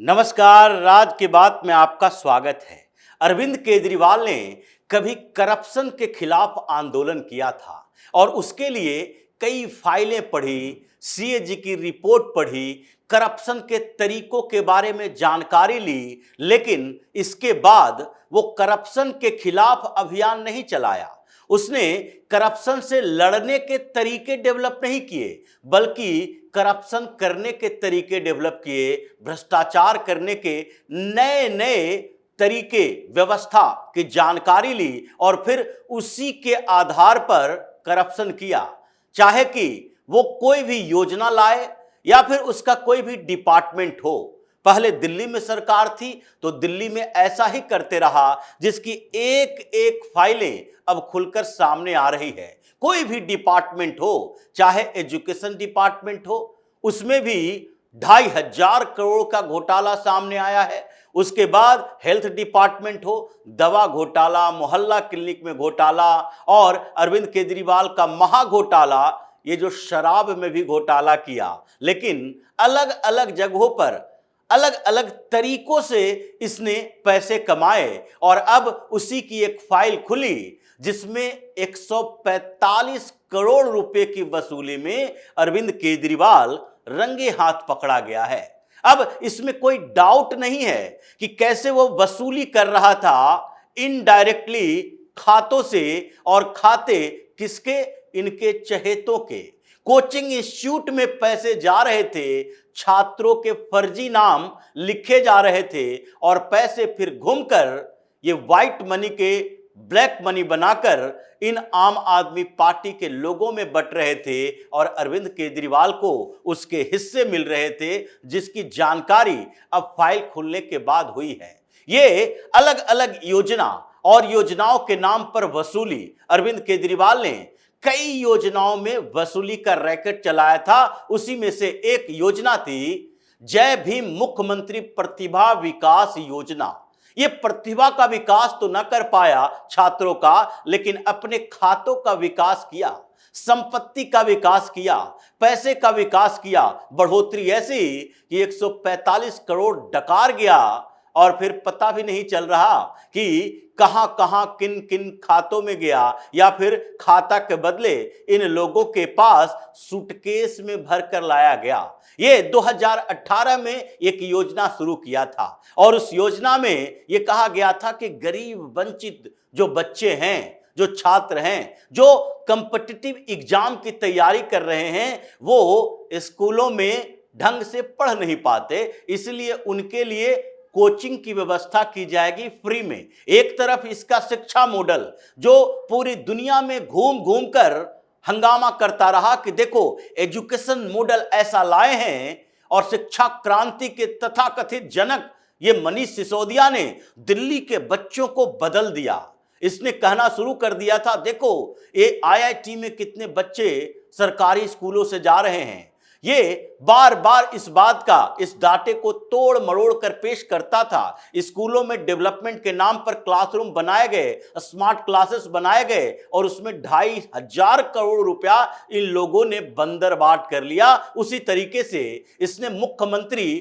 नमस्कार, राज की बात में आपका स्वागत है। अरविंद केजरीवाल ने कभी करप्शन के खिलाफ आंदोलन किया था और उसके लिए कई फाइलें पढ़ी, सीएजी की रिपोर्ट पढ़ी, करप्शन के तरीकों के बारे में जानकारी ली, लेकिन इसके बाद वो करप्शन के खिलाफ अभियान नहीं चलाया। उसने करप्शन से लड़ने के तरीके डेवलप नहीं किए, बल्कि करप्शन करने के तरीके डेवलप किए, भ्रष्टाचार करने के नए नए तरीके, व्यवस्था की जानकारी ली और फिर उसी के आधार पर करप्शन किया। चाहे कि वो कोई भी योजना लाए या फिर उसका कोई भी डिपार्टमेंट हो। पहले दिल्ली में सरकार थी तो दिल्ली में ऐसा ही करते रहा, जिसकी एक एक फाइलें अब खुलकर सामने आ रही है। कोई भी डिपार्टमेंट हो, चाहे एजुकेशन डिपार्टमेंट हो, उसमें भी 2,500 करोड़ का घोटाला सामने आया है। उसके बाद हेल्थ डिपार्टमेंट हो, दवा घोटाला, मोहल्ला क्लिनिक में घोटाला और अरविंद केजरीवाल का महा घोटाला, ये जो शराब में भी घोटाला किया। लेकिन अलग अलग जगहों पर अलग अलग तरीकों से इसने पैसे कमाए और अब उसी की एक फाइल खुली जिसमें 145 करोड़ रुपए की वसूली में अरविंद केजरीवाल रंगे हाथ पकड़ा गया है। अब इसमें कोई डाउट नहीं है कि कैसे वो वसूली कर रहा था इनडायरेक्टली खातों से, और खाते किसके? इनके चहेतों के। कोचिंग इंस्टीट्यूट में पैसे जा रहे थे, छात्रों के फर्जी नाम लिखे जा रहे थे और पैसे फिर घूमकर ये व्हाइट मनी के ब्लैक मनी बनाकर इन आम आदमी पार्टी के लोगों में बंट रहे थे और अरविंद केजरीवाल को उसके हिस्से मिल रहे थे, जिसकी जानकारी अब फाइल खुलने के बाद हुई है। ये अलग अलग योजना और योजनाओं के नाम पर वसूली, अरविंद केजरीवाल ने कई योजनाओं में वसूली का रैकेट चलाया था। उसी में से एक योजना थी जय भीम मुख्यमंत्री प्रतिभा विकास योजना। ये प्रतिभा का विकास तो न कर पाया छात्रों का, लेकिन अपने खातों का विकास किया, संपत्ति का विकास किया, पैसे का विकास किया। बढ़ोतरी ऐसी कि 145 करोड़ डकार गया और फिर पता भी नहीं चल रहा कि कहां कहां किन किन खातों में गया, या फिर खाता के बदले इन लोगों के पास सूटकेस में भरकर लाया गया। ये 2018 में एक योजना शुरू किया था और उस योजना में ये कहा गया था कि गरीब वंचित जो बच्चे हैं, जो छात्र हैं, जो कॉम्पिटिटिव एग्जाम की तैयारी कर रहे हैं, वो स्कूलों में ढंग से पढ़ नहीं पाते, इसलिए उनके लिए कोचिंग की व्यवस्था की जाएगी फ्री में। एक तरफ इसका शिक्षा मॉडल जो पूरी दुनिया में घूम घूम कर हंगामा करता रहा कि देखो एजुकेशन मॉडल ऐसा लाए हैं, और शिक्षा क्रांति के तथाकथित जनक ये मनीष सिसोदिया ने दिल्ली के बच्चों को बदल दिया। इसने कहना शुरू कर दिया था, देखो ये आईआईटी में कितने बच्चे सरकारी स्कूलों से जा रहे हैं। ये बार बार इस बात का, इस डाटे को तोड़ मरोड़ कर पेश करता था। स्कूलों में डेवलपमेंट के नाम पर क्लासरूम बनाए गए, स्मार्ट क्लासेस बनाए गए और उसमें 2,500 करोड़ रुपया इन लोगों ने बंदरबाट कर लिया। उसी तरीके से इसने मुख्यमंत्री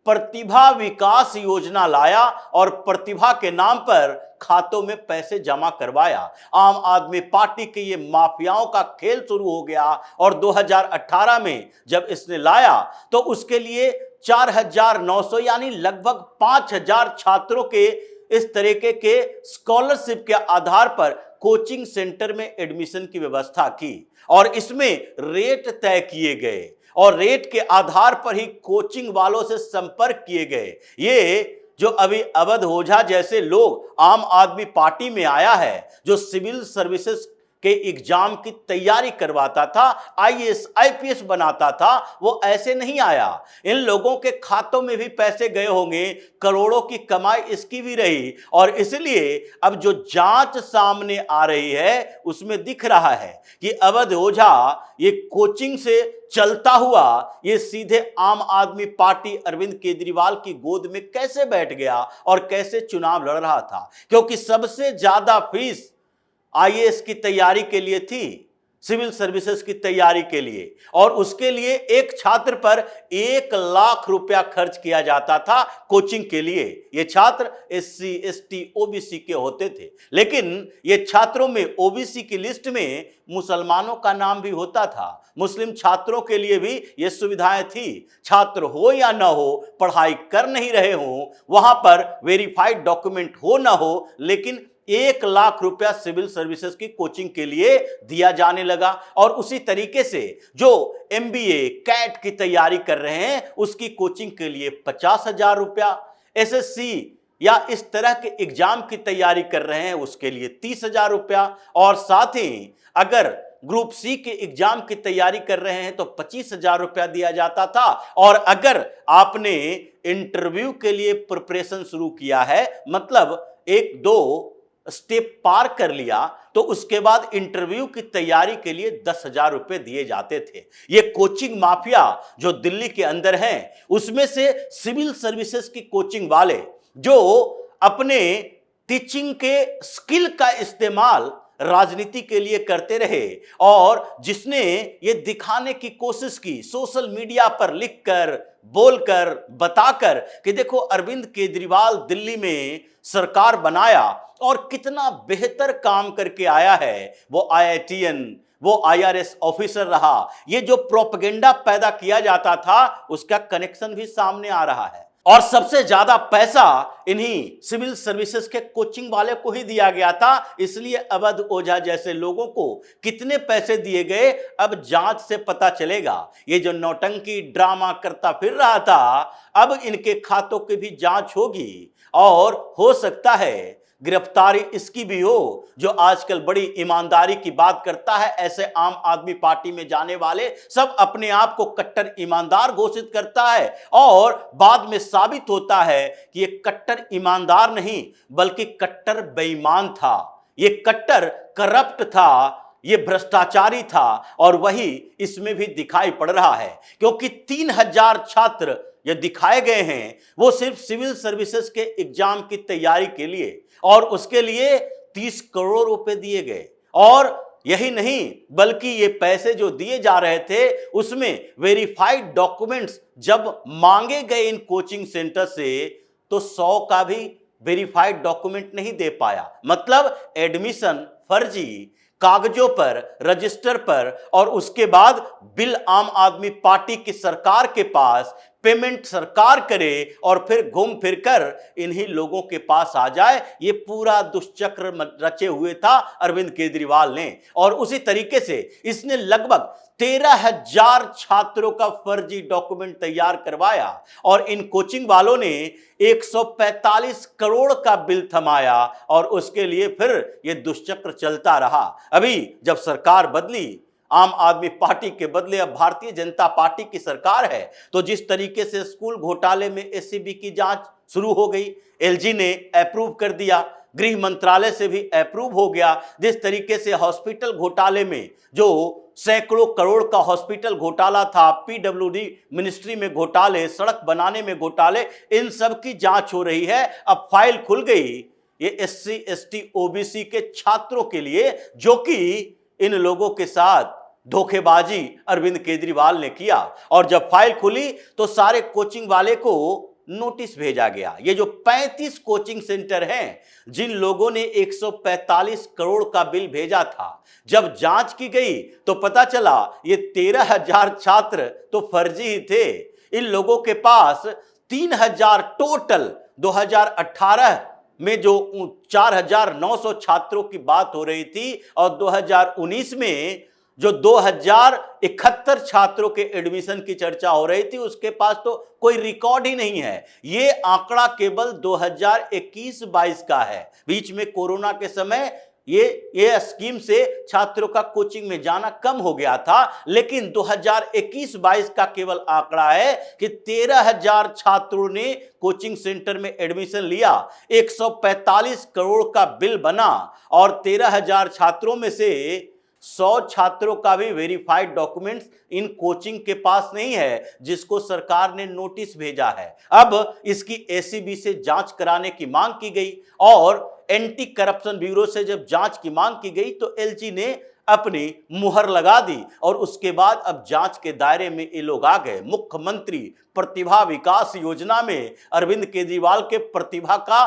प्रतिभा विकास योजना लाया और प्रतिभा के नाम पर खातों में पैसे जमा करवाया। आम आदमी पार्टी के ये माफियाओं का खेल शुरू हो गया और 2018 में जब इसने लाया तो उसके लिए 4,900 यानी लगभग 5,000 छात्रों के इस तरीके के स्कॉलरशिप के आधार पर कोचिंग सेंटर में एडमिशन की व्यवस्था की और इसमें रेट तय किए गए और रेट के आधार पर ही कोचिंग वालों से संपर्क किए गए। ये जो अभी अवध ओझा जैसे लोग आम आदमी पार्टी में आया है, जो सिविल सर्विसेज के एग्जाम की तैयारी करवाता था, आईएएस आईपीएस बनाता था, वो ऐसे नहीं आया। इन लोगों के खातों में भी पैसे गए होंगे, करोड़ों की कमाई इसकी भी रही और इसलिए अब जो जांच सामने आ रही है उसमें दिख रहा है कि अवध ओझा ये कोचिंग से चलता हुआ ये सीधे आम आदमी पार्टी अरविंद केजरीवाल की गोद में कैसे बैठ गया और कैसे चुनाव लड़ रहा था, क्योंकि सबसे ज्यादा फीस आईएएस की तैयारी के लिए थी, सिविल सर्विसेज की तैयारी के लिए, और उसके लिए एक छात्र पर 1 लाख रुपया खर्च किया जाता था कोचिंग के लिए। ये छात्र SC ST OBC के होते थे, लेकिन ये छात्रों में OBC की लिस्ट में मुसलमानों का नाम भी होता था। मुस्लिम छात्रों के लिए भी ये सुविधाएं थी। छात्र हो या ना हो, पढ़ाई कर नहीं रहे हो, वहां पर वेरीफाइड डॉक्यूमेंट हो ना हो, लेकिन 1 लाख रुपया सिविल सर्विसेज की कोचिंग के लिए दिया जाने लगा। और उसी तरीके से जो MBA कैट की तैयारी कर रहे हैं उसकी कोचिंग के लिए 50,000 रुपया, SSC या इस तरह के एग्जाम की तैयारी कर रहे हैं उसके लिए 30,000 रुपया, और साथ ही अगर ग्रुप C के एग्जाम की तैयारी कर रहे हैं तो 25,000 रुपया दिया जाता था। और अगर आपने इंटरव्यू के लिए प्रिपरेशन शुरू किया है, मतलब 1-2 स्टेप पार कर लिया, तो उसके बाद इंटरव्यू की तैयारी के लिए 10,000 रुपए दिए जाते थे। ये कोचिंग माफिया जो दिल्ली के अंदर हैं, उसमें से सिविल सर्विसेज की कोचिंग वाले जो अपने टीचिंग के स्किल का इस्तेमाल राजनीति के लिए करते रहे, और जिसने ये दिखाने की कोशिश की सोशल मीडिया पर लिखकर, बोलकर, बताकर कि देखो अरविंद केजरीवाल दिल्ली में सरकार बनाया और कितना बेहतर काम करके आया है, वो IITN, वो IRS ऑफिसर रहा। ये जो प्रोपेगेंडा पैदा किया जाता था उसका कनेक्शन भी सामने आ रहा है। और सबसे ज्यादा पैसा इन्हीं सिविल सर्विसेज के कोचिंग वाले को ही दिया गया था। इसलिए अवध ओझा जैसे लोगों को कितने पैसे दिए गए अब जांच से पता चलेगा। ये जो नौटंकी ड्रामा करता फिर रहा था, अब इनके खातों की भी जांच होगी, और हो सकता है गिरफ्तारी इसकी भी हो जो आजकल बड़ी ईमानदारी की बात करता है। ऐसे आम आदमी पार्टी में जाने वाले सब अपने आप को कट्टर ईमानदार घोषित करता है, और बाद में साबित होता है कि ये कट्टर ईमानदार नहीं बल्कि कट्टर बेईमान था, ये कट्टर करप्ट था, ये भ्रष्टाचारी था। और वही इसमें भी दिखाई पड़ रहा है, क्योंकि 3,000 छात्र ये दिखाए गए हैं वो सिर्फ सिविल सर्विसेज के एग्जाम की तैयारी के लिए, और उसके लिए 30 करोड़ रुपए दिए गए। और यही नहीं बल्कि ये पैसे जो दिए जा रहे थे उसमें वेरीफाइड डॉक्यूमेंट्स जब मांगे गए इन कोचिंग सेंटर से, तो 100 का भी वेरीफाइड डॉक्यूमेंट नहीं दे पाया। मतलब एडमिशन फर्जी कागजों पर, रजिस्टर पर, और उसके बाद बिल आम आदमी पार्टी की सरकार के पास, पेमेंट सरकार करे और फिर घूम फिर कर इन्हीं लोगों के पास आ जाए। ये पूरा दुष्चक्र रचे हुए था अरविंद केजरीवाल ने। और उसी तरीके से इसने लगभग 13,000 छात्रों का फर्जी डॉक्यूमेंट तैयार करवाया, और इन कोचिंग वालों ने 145 करोड़ का बिल थमाया, और उसके लिए फिर ये दुष्चक्र चलता रहा। अभी जब सरकार बदली, आम आदमी पार्टी के बदले अब भारतीय जनता पार्टी की सरकार है, तो जिस तरीके से स्कूल घोटाले में SCB की जांच शुरू हो गई, LG ने अप्रूव कर दिया, गृह मंत्रालय से भी अप्रूव हो गया। जिस तरीके से हॉस्पिटल घोटाले में जो सैकड़ों करोड़ का हॉस्पिटल घोटाला था, PWD मिनिस्ट्री में घोटाले, सड़क बनाने में घोटाले, इन सब की जांच हो रही है। अब फाइल खुल गई ये SC ST OBC के छात्रों के लिए, जो कि इन लोगों के साथ धोखेबाजी अरविंद केजरीवाल ने किया। और जब फाइल खुली तो सारे कोचिंग वाले को नोटिस भेजा गया। ये जो 35 कोचिंग सेंटर हैं जिन लोगों ने 145 करोड़ का बिल भेजा था, जब जांच की गई तो पता चला ये 13,000 छात्र तो फर्जी ही थे। इन लोगों के पास 3,000 टोटल 2018 में जो 4,900 छात्रों की बात हो रही थी, और 2019 में जो 2,071 छात्रों के एडमिशन की चर्चा हो रही थी, उसके पास तो कोई रिकॉर्ड ही नहीं है। ये आंकड़ा केवल 2021-22 का है। बीच में कोरोना के समय ये स्कीम से छात्रों का कोचिंग में जाना कम हो गया था, लेकिन 2021-22 का केवल आंकड़ा है कि 13,000 छात्रों ने कोचिंग सेंटर में एडमिशन लिया, 145 करोड़ का बिल बना, और 13,000 छात्रों में से 100 छात्रों का भी वेरीफाइड डॉक्यूमेंट्स इन कोचिंग के पास नहीं है, जिसको सरकार ने नोटिस भेजा है। अब इसकी ACB से जांच कराने की मांग की गई, और एंटी करप्शन ब्यूरो से जब जांच की मांग की गई तो LG ने अपनी मुहर लगा दी और उसके बाद अब जांच के दायरे में ये लोग आ गए। मुख्यमंत्री प्रतिभा विकास योजना में अरविंद केजरीवाल के प्रतिभा का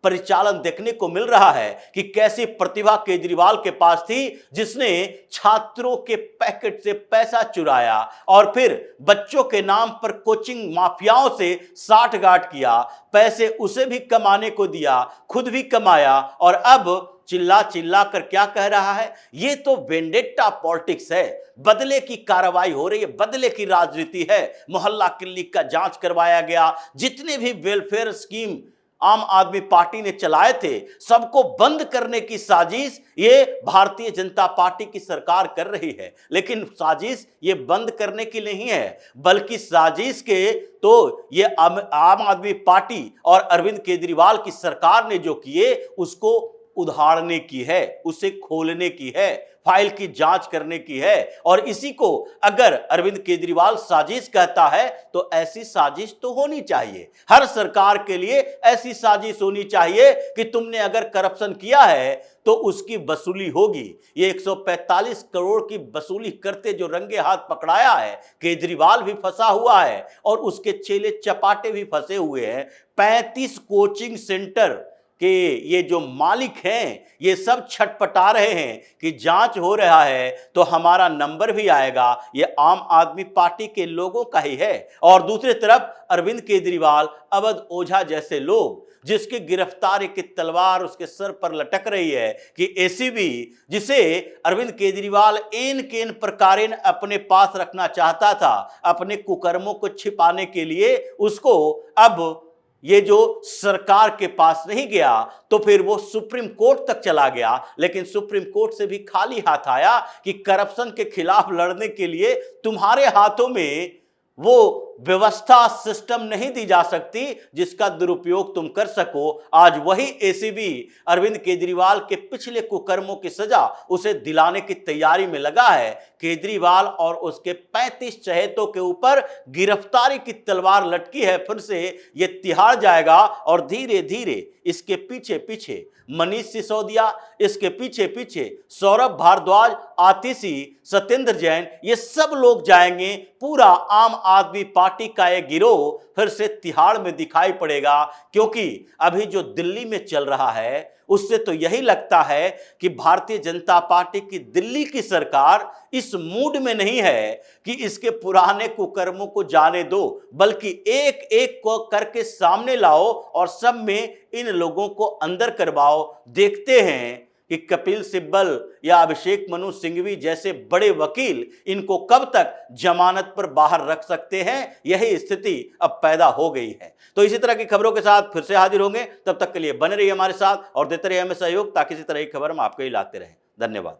परिचालन देखने को मिल रहा है कि कैसी प्रतिभा केजरीवाल के पास थी, जिसने छात्रों के पैकेट से पैसा चुराया और फिर बच्चों के नाम पर कोचिंग माफियाओं से साठगांठ किया, पैसे उसे भी कमाने को दिया, खुद भी कमाया और अब चिल्ला चिल्ला कर क्या कह रहा है, ये तो वेंडेट्टा पॉलिटिक्स है, बदले की कार्रवाई हो रही है, बदले की राजनीति है। मोहल्ला क्लिनिक का जांच करवाया गया, जितने भी वेलफेयर स्कीम आम आदमी पार्टी ने चलाए थे सबको बंद करने की साजिश ये भारतीय जनता पार्टी की सरकार कर रही है। लेकिन साजिश ये बंद करने की नहीं है, बल्कि साजिश के तो ये आम आदमी पार्टी और अरविंद केजरीवाल की सरकार ने जो किए उसको उधारने की है, उसे खोलने की है, फाइल की जांच करने की है। और इसी को अगर अरविंद केजरीवाल साजिश कहता है तो ऐसी साजिश तो होनी चाहिए, हर सरकार के लिए ऐसी साजिश होनी चाहिए कि तुमने अगर करप्शन किया है तो उसकी वसूली होगी। ये 145 करोड़ की वसूली करते जो रंगे हाथ पकड़ाया है, केजरीवाल भी फंसा हुआ है और उसके चेले चपाटे भी फंसे हुए हैं। 35 कोचिंग सेंटर कि ये जो मालिक हैं ये सब छटपटा रहे हैं कि जांच हो रहा है तो हमारा नंबर भी आएगा। ये आम आदमी पार्टी के लोगों का ही है। और दूसरी तरफ अरविंद केजरीवाल, अवध ओझा जैसे लोग जिसकी गिरफ्तारी की तलवार उसके सर पर लटक रही है कि एसीबी, जिसे अरविंद केजरीवाल एन केन प्रकारेण अपने पास रखना चाहता था अपने कुकर्मों को छिपाने के लिए, उसको अब ये जो सरकार के पास नहीं गया तो फिर वो सुप्रीम कोर्ट तक चला गया। लेकिन सुप्रीम कोर्ट से भी खाली हाथ आया कि करप्शन के खिलाफ लड़ने के लिए तुम्हारे हाथों में वो व्यवस्था सिस्टम नहीं दी जा सकती जिसका दुरुपयोग तुम कर सको। आज वही एसीबी अरविंद केजरीवाल के पिछले कुकर्मों की सजा उसे दिलाने की तैयारी में लगा है। केजरीवाल और उसके 35 चहेतों के ऊपर गिरफ्तारी की तलवार लटकी है। फिर से ये तिहाड़ जाएगा और धीरे धीरे इसके पीछे पीछे मनीष सिसोदिया, इसके पीछे पीछे सौरभ भारद्वाज, आतिशी, सत्येंद्र जैन, ये सब लोग जाएंगे। पूरा आम आदमी पार्टी का ये गिरोह फिर से तिहाड़ में दिखाई पड़ेगा। क्योंकि अभी जो दिल्ली में चल रहा है उससे तो यही लगता है कि भारतीय जनता पार्टी की दिल्ली की सरकार इस मूड में नहीं है कि इसके पुराने कुकर्मों को जाने दो, बल्कि एक एक को करके सामने लाओ और सब में इन लोगों को अंदर करवाओ। देखते हैं कि कपिल सिब्बल या अभिषेक मनु सिंघवी जैसे बड़े वकील इनको कब तक जमानत पर बाहर रख सकते हैं। यही स्थिति अब पैदा हो गई है। तो इसी तरह की खबरों के साथ फिर से हाजिर होंगे। तब तक के लिए बने रहिए हमारे साथ और देते रहिए हमें सहयोग, ताकि इसी तरह की खबर हम आपको ही लाते रहें। धन्यवाद।